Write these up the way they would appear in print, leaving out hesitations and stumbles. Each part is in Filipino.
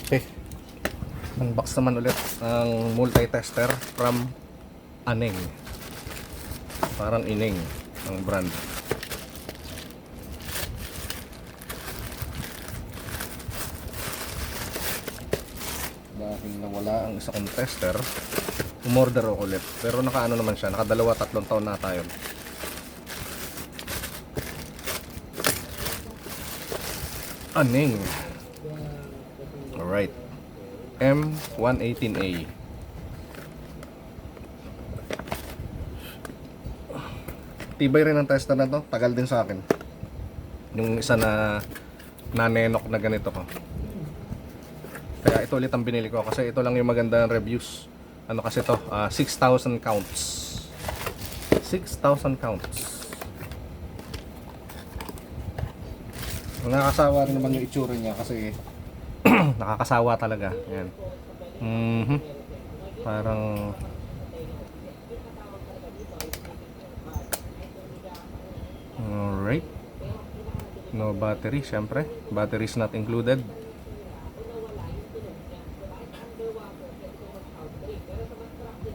Okay, unbox naman ulit ang multi-tester from Aneng. Parang Ineng ang brand. Dahil nawala ang isa kong tester, umorder ako ulit. Pero nakaano naman siya, nakadalawa, tatlong taon na tayo. Aneng. Alright. M118A. Tibay rin ang tester na to. Tagal din sa akin. Yung isa na nanenok na ganito ko. Kaya ito ulit ang binili ko kasi ito lang yung magandang reviews. Ano kasi to? 6,000 counts. 6,000 counts. Nakakasawa rin naman yung itsura niya kasi nakakasawa talaga. Yan. Parang alright. No battery, syempre. Battery is not included.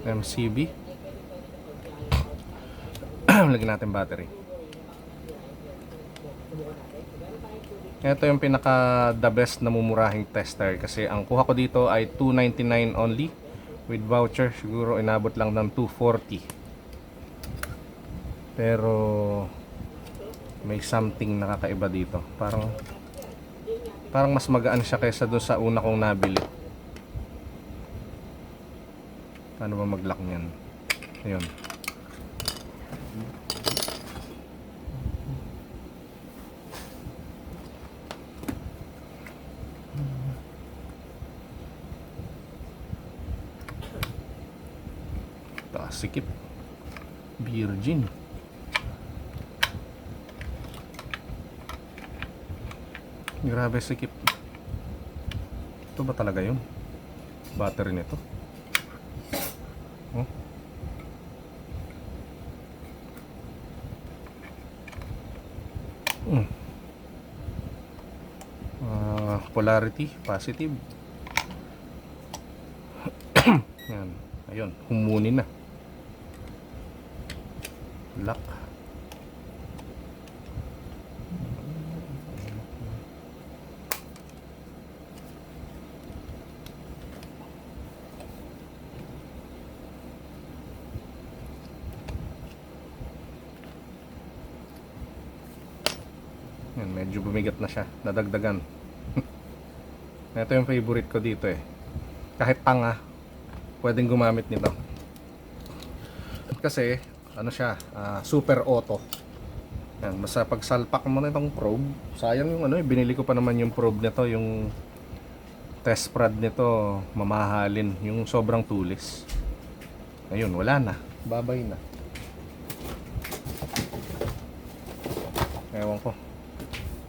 MCB. Lagyan natin battery. Ito yung pinaka the best na mumurahing tester kasi ang kuha ko dito ay $299 only. With voucher siguro inabot lang ng $240. Pero may something nakakaiba dito. Parang mas magaan siya kaysa doon sa una kong nabili. Paano ba mag-lock niyan? Ayun. Sikip Virgin. Grabe sikip. Ito ba talaga yun? Battery nito. Oh. Polarity positive. Yan. Ayun, humunin na. Lock. Yan, medyo bumigat na siya. Nadagdagan. Ito yung favorite ko dito eh. Kahit tanga, pwedeng gumamit nito. Kasi ano siya, super auto. Yan, basta pag salpak mo na itong probe, sayang yung ano, binili ko pa naman yung probe nito, yung test prod nito, mamahalin, yung sobrang tulis. Ayun, wala na, babay na. Ewan ko,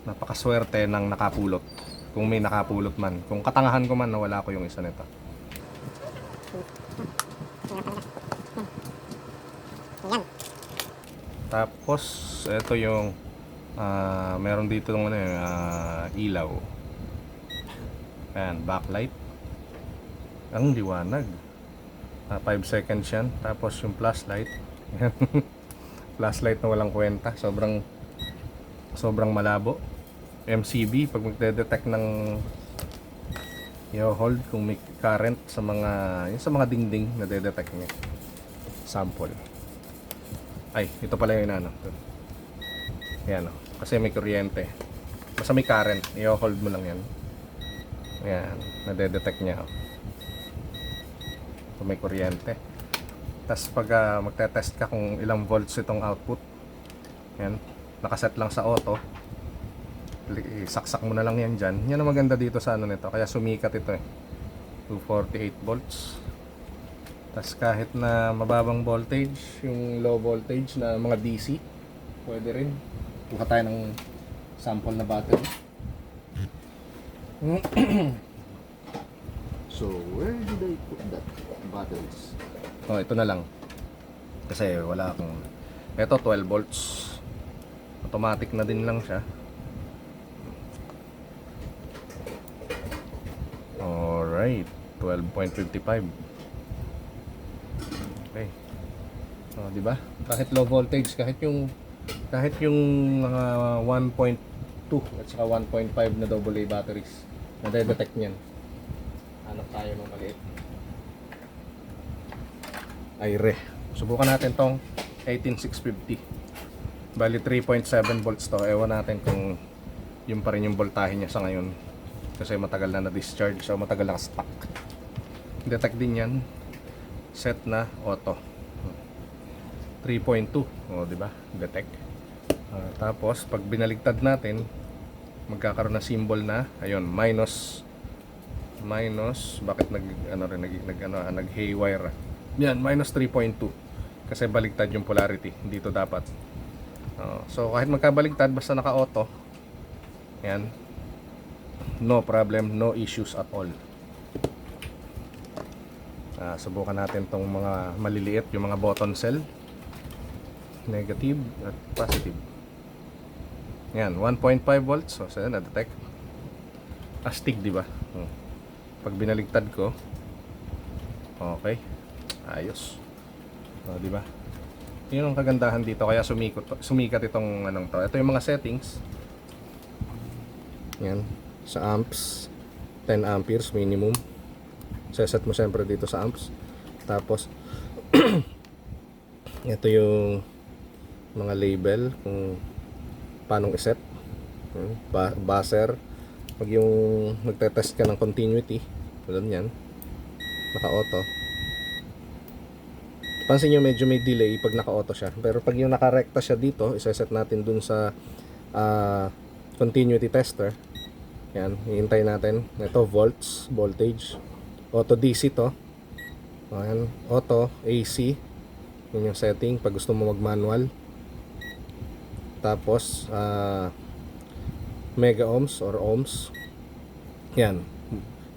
napakaswerte ng nakapulot, kung may nakapulot man. Kung katangahan ko man, nawala ko yung isa nito. Tapos ito yung meron dito ng ano, ilaw. Ayan, backlight. Ang liwanag. 5 seconds yan. Tapos yung flashlight. Flashlight na walang kwenta. Sobrang malabo. MCB pag magde-detect ng i-hold kung may current sa mga dingding na de-detect niya. Sample. Ay, ito pala yung ano. Ayan o. Kasi may kuryente. Basta may current. I-hold mo lang yan. Ayan. Nade-detect niya. Ito may kuryente. Tapos pag magte-test ka kung ilang volts itong output. Ayan. Nakaset lang sa auto. Isaksak mo na lang yan dyan. Yan ang maganda dito sa ano nito. Kaya sumikat ito eh. 248 volts. Tas kahit na mababang voltage, yung low voltage na mga DC, pwede rin. Kuha tayo ng sample na battery. So, where did I put that batteries? Oh, ito na lang. Kasi wala akong... Ito, 12 volts. Automatic na din lang siya. Alright, 12.55. Okay. Oh, di ba? Kahit low voltage, kahit yung mga 1.2 at saka 1.5 na AA batteries, nade-detect niyan. Hanap tayo ng maliit. Aire. Subukan natin tong 18650. Bali 3.7 volts to. Ewan natin kung yun pa rin yung voltahe niya sa ngayon. Kasi matagal na na-discharge o matagal na stuck. Detect din yan. Set na auto. 3.2. O, di ba? Detect. Tapos pag binaligtad natin, magkakaroon na symbol na ayun, minus bakit nag haywire. Yan, minus 3.2 kasi baligtad yung polarity dito dapat. So kahit magkabaligtad basta naka-auto, yan, no problem, no issues at all. Subukan natin tong mga maliliit, yung mga button cell, negative at positive. Yan, 1.5 volts. So na-detect. Astig, di ba? Pag binaligtad ko, okay, ayos. Di ba? Yun ang kagandahan dito, kaya sumikat itong anong to. Ito yung mga settings. Yan, sa amps 10 amperes minimum. Seset mo siyempre dito sa amps. Tapos ito yung mga label kung paano i-set. Buzzer. Pag yung nagte-test ka ng continuity, tulad yan, naka-auto. Pansin nyo medyo may delay pag naka-auto siya. Pero pag yung naka-recta siya dito, iseset natin dun sa continuity tester. Yan, hihintay natin. Ito, volts, voltage. Auto DC to. Ayan, auto, AC. Yun yung setting pag gusto mo mag-manual. Tapos, mega ohms or ohms. Yan,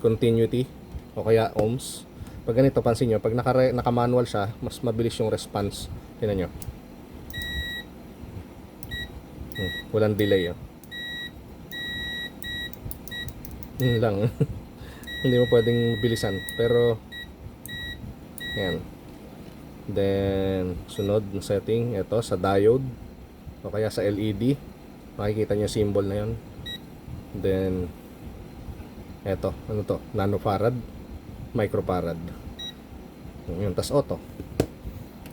continuity o kaya ohms. Pag ganito, pansin nyo, pag naka-manual siya, mas mabilis yung response. Tingnan nyo. Walang delay. Yun lang. Hindi mo pwedeng bilisan. Pero, yan. Then, sunod na setting. Ito, sa diode. O kaya sa LED. Makikita nyo symbol na yun. Then, eto, ano to? Nanofarad, microfarad. Yun, tas auto.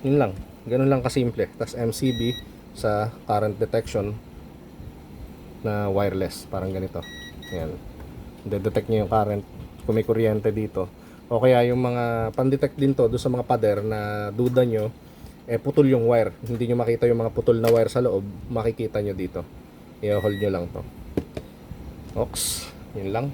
Yun lang. Ganun lang kasimple. Tas MCB sa current detection na wireless. Parang ganito. Yan. De-detect nyo yung current kung may kuryente dito. O kaya yung mga pan-detect din to doon sa mga pader na duda nyo, putol yung wire. Hindi nyo makita yung mga putol na wire sa loob. Makikita nyo dito. I-hold nyo lang to. Ox. Yun lang.